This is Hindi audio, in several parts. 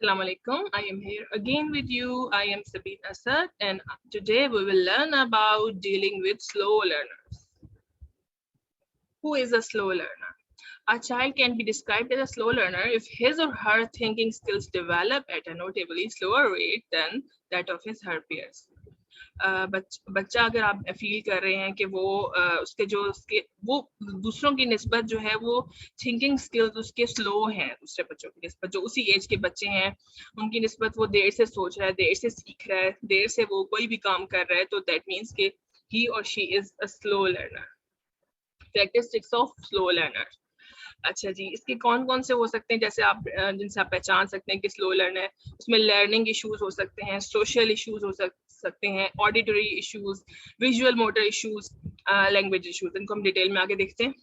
Assalamu alaikum. I am here again with you. I am Sabine Asad, and today we will learn about dealing with slow learners. Who is a slow learner? A child can be described as a slow learner if his or her thinking skills develop at a notably slower rate than that of his her peers. बच्चा अगर आप फील कर रहे हैं कि वो उसके वो दूसरों की निस्बत जो है वो थिंकिंग स्किल्स उसके स्लो हैं, दूसरे बच्चों की निस्बत जो उसी एज के बच्चे हैं उनकी निस्बत वो देर से सोच रहा है, देर से सीख रहा है, देर से वो कोई भी काम कर रहा है, तो दैट मीन्स कि ही और she is a slow learner. Characteristics of slow learner. अच्छा जी, इसके कौन कौन से हो सकते हैं जैसे आप जिनसे आप पहचान सकते हैं कि स्लो लर्नर है? उसमें लर्निंग इश्यूज हो सकते हैं, सोशल इश्यूज हो सकते हैं, auditory issues, visual motor issues, language issues. इनको हम डिटेल में आगे देखते हैं.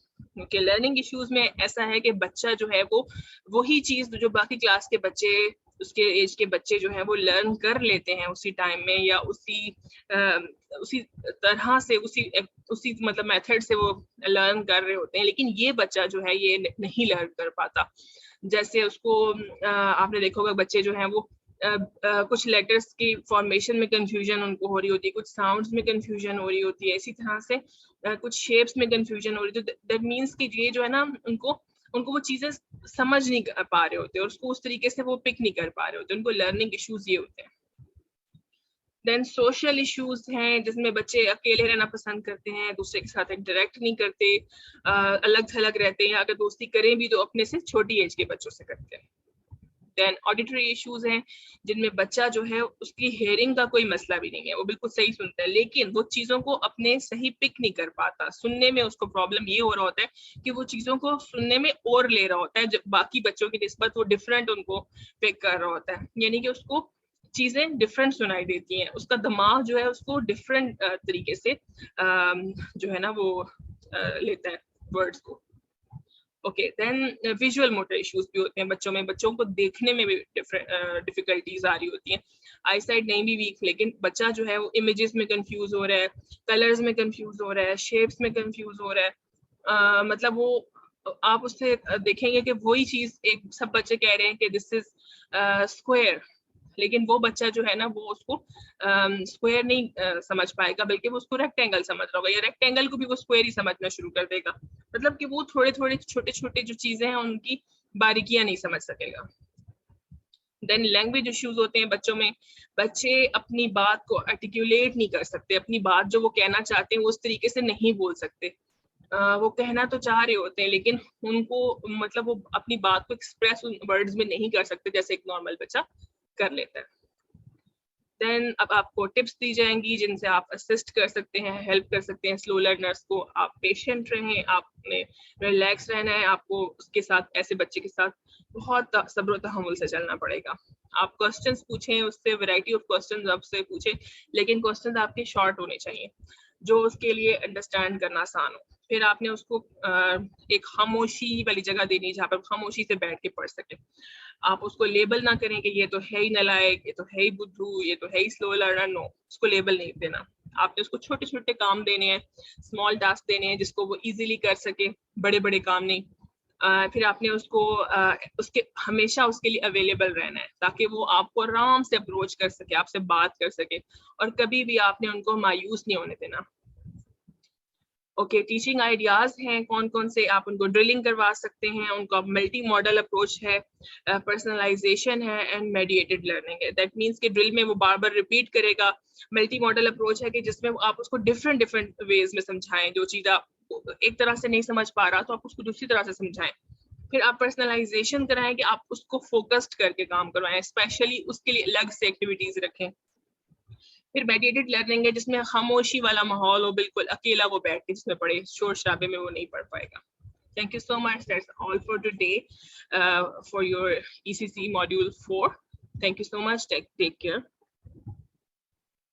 ओके, लर्निंग इश्यूज में ऐसा है कि बच्चा जो है वो वही चीज जो बाकी क्लास के बच्चे उसके एज के बच्चे जो है वो लर्न कर लेते हैं उसी टाइम में या उसी तरह से उसी मतलब मेथड से वो लर्न कर रहे होते हैं, लेकिन ये बच्चा जो है ये नहीं लर्न कर पाता. जैसे उसको आपने देखा होगा बच्चे जो हैं वो कुछ लेटर्स की फॉर्मेशन में कंफ्यूजन उनको हो रही होती है, कुछ साउंड्स में कंफ्यूजन हो रही होती है, इसी तरह से कुछ शेप्स में कंफ्यूजन हो रही है. तो दैट मीन्स कि ये जो है ना उनको वो चीजें समझ नहीं पा रहे होते और उसको उस तरीके से वो पिक नहीं कर पा रहे होते, उनको लर्निंग इश्यूज ये होते हैं. देन सोशल इश्यूज हैं जिसमें बच्चे अकेले रहना पसंद करते हैं, दूसरे के साथ इंटरेक्ट नहीं करते, अलग थलग रहते हैं, अगर दोस्ती करें भी तो अपने से छोटी एज के बच्चों से करते हैं. देन ऑडिटरी इश्यूज हैं जिनमें बच्चा जो है उसकी हेयरिंग का कोई मसला भी नहीं है, वो बिल्कुल सही सुनता है, लेकिन वो चीजों को अपने सही पिक नहीं कर पाता. सुनने में उसको प्रॉब्लम ये हो रहा होता है कि वो चीजों को सुनने में और ले रहा होता है, जब बाकी बच्चों की निस्बत वो डिफरेंट उनको पिक कर रहा होता है, यानी कि उसको चीजें डिफरेंट सुनाई देती हैं, उसका दिमाग जो है उसको डिफरेंट तरीके से जो है ना वो लेता है वर्ड्स को. Okay, then visual motor issues भी होते हैं बच्चों में, बच्चों को देखने में भी डिफिकल्टीज आ रही होती हैं. आई साइड नहीं भी वीक, लेकिन बच्चा जो है वो इमेजेस में कंफ्यूज हो रहा है, कलर्स में कंफ्यूज हो रहा है, शेप्स में कंफ्यूज हो रहा है. मतलब वो आप उससे देखेंगे कि वही चीज एक सब बच्चे कह रहे हैं कि दिस इज स्क्वायर, लेकिन वो बच्चा जो है ना वो उसको स्क्वायर नहीं समझ पाएगा, बल्कि वो उसको रेक्टेंगल समझ रहा होगा, या रेक्टेंगल को भी वो स्क्वायर ही समझना शुरू कर देगा. मतलब कि वो थोड़े थोड़े छोटे छोटे जो चीजें हैं उनकी बारीकियां नहीं समझ सकेगा. देन लैंग्वेज इश्यूज होते हैं बच्चों में, बच्चे अपनी बात को आर्टिकुलेट नहीं कर सकते, अपनी बात जो वो कहना चाहते हैं वो उस तरीके से नहीं बोल सकते. वो कहना तो चाह रहे होते हैं लेकिन उनको मतलब वो अपनी बात को एक्सप्रेस वर्ड्स में नहीं कर सकते जैसे एक नॉर्मल बच्चा कर लेता है. देन अब आपको टिप्स दी जाएंगी जिनसे आप असिस्ट कर सकते हैं, हेल्प कर सकते हैं स्लो लर्नर्स को. आप पेशेंट रहें, आपने रिलैक्स रहना है, आपको उसके साथ ऐसे बच्चे के साथ बहुत सब्र तहम्मुल से चलना पड़ेगा. आप क्वेश्चंस पूछें उससे, वैरायटी ऑफ क्वेश्चंस आपसे पूछें, लेकिन क्वेश्चंस आपके शॉर्ट होने चाहिए जो उसके लिए अंडरस्टैंड करना आसान हो. फिर आपने उसको एक खामोशी वाली जगह देनी है जहाँ पर खामोशी से बैठ के पढ़ सके. आप उसको लेबल ना करें कि ये तो है ही नालायक, ये तो है ही बुद्धू, ये तो है ही स्लो लर्नर. नो, उसको लेबल नहीं देना. आपने उसको छोटे छोटे काम देने हैं, स्मॉल टास्क देने हैं जिसको वो इजीली कर सके, बड़े बड़े काम नहीं. फिर आपने उसको उसके हमेशा उसके लिए अवेलेबल रहना है ताकि वो आपको आराम से अप्रोच कर सके, आपसे बात कर सके, और कभी भी आपने उनको मायूस नहीं होने देना. ओके, टीचिंग आइडियाज हैं कौन कौन से, आप उनको ड्रिलिंग करवा सकते हैं, उनका मल्टी मॉडल अप्रोच है, पर्सनलाइजेशन है, एंड मेडिएटेड लर्निंग है. दैट मीन्स कि ड्रिल में वो बार बार रिपीट करेगा. मल्टी मॉडल अप्रोच है कि जिसमें आप उसको डिफरेंट डिफरेंट वेज में समझाएं, जो चीज आप एक तरह से नहीं समझ पा रहा तो आप उसको दूसरी तरह से समझाएं. फिर आप पर्सनलाइजेशन कराएं कि आप उसको फोकस्ड करके काम करवाएं, स्पेशली उसके लिए अलग से एक्टिविटीज रखें. फिर मेडिएटेड लर्निंग है जिसमें खामोशी वाला माहौल हो, बिल्कुल अकेला वो बैठ के जिसमें पढ़े, शोर शराबे में वो नहीं पढ़ पाएगा. Thank you so much. That's all for today for your ECC module 4. Thank you so much. Take care.